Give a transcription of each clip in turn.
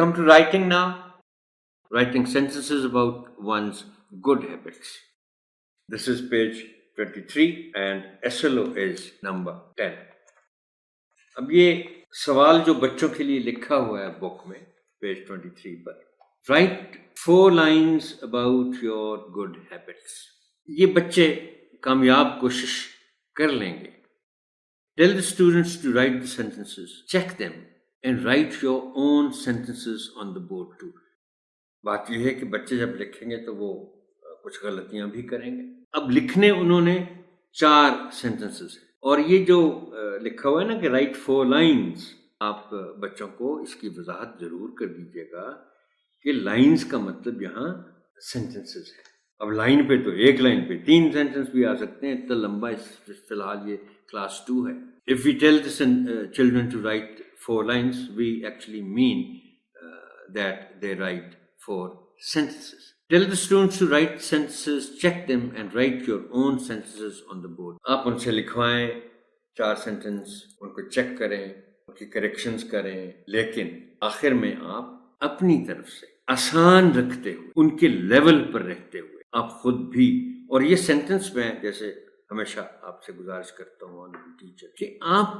come to writing now. Writing sentences about one's good habits. This is page 23 and SLO is number 10. अब ये सवाल जो बच्चों के लिए लिखा हुआ है बुक में पेज 23 पर, Write 4 lines about your good habits. ये बच्चे कामयाब कोशिश कर लेंगे. Tell the students to write the sentences, check them and write your own sentences on the board too. बात यह है कि बच्चे जब लिखेंगे तो वो कुछ गलतियां भी करेंगे. अब लिखने उन्होंने 4 sentences है और ये जो लिखा हुआ है ना कि write 4 lines, आप बच्चों को इसकी वजाहत जरूर कर दीजिएगा कि लाइंस का मतलब यहाँ सेंटेंसेस है. अब लाइन पे तो एक लाइन पे 3 सेंटेंस भी आ सकते हैं, इतना लंबा फिलहाल ये क्लास 2 है. If we tell the children to write 4 lines, we actually mean that they write 4 sentences. Tell the students to write sentences, check them and write your own sentences on the board. आप उनसे लिखवाएं 4 sentence, उनको check करें, उनकी corrections करें, लेकिन आखिर में आप अपनी तरफ से आसान रखते हुए, उनके लेवल पर रहते हुए आप खुद भी, और ये सेंटेंस में जैसे हमेशा आपसे गुजारिश करता हूँ ऑनरेबल टीचर कि आप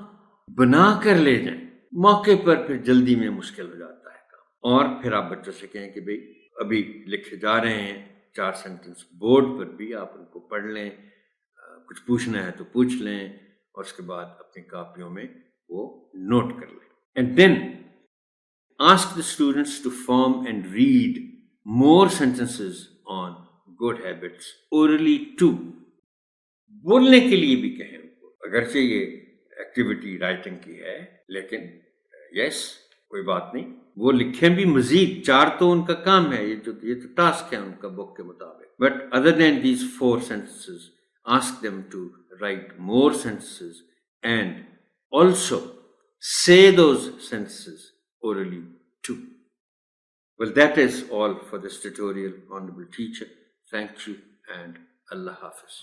बना कर ले जाएं. मौके पर फिर जल्दी में मुश्किल हो जाता है काम. और फिर आप बच्चों से कहें कि भाई अभी लिखे जा रहे हैं 4 सेंटेंस, बोर्ड पर भी आप उनको पढ़ लें, कुछ पूछना है तो पूछ लें और उसके बाद अपनी कापियों में वो नोट कर लें. And then ask the students to form and read more sentences on good habits orally too. बोलने के लिए भी कहें उनको, अगरचे ये एक्टिविटी राइटिंग की है, लेकिन यस कोई बात नहीं, वो लिखें भी मजीद. 4 तो उनका काम है, ये तो टास्क है उनका बुक के मुताबिक. But other than these 4 sentences, ask them to write more sentences and also say those sentences orally too. Well, that is all for this tutorial, honorable teacher. Thank you and Allah Hafiz.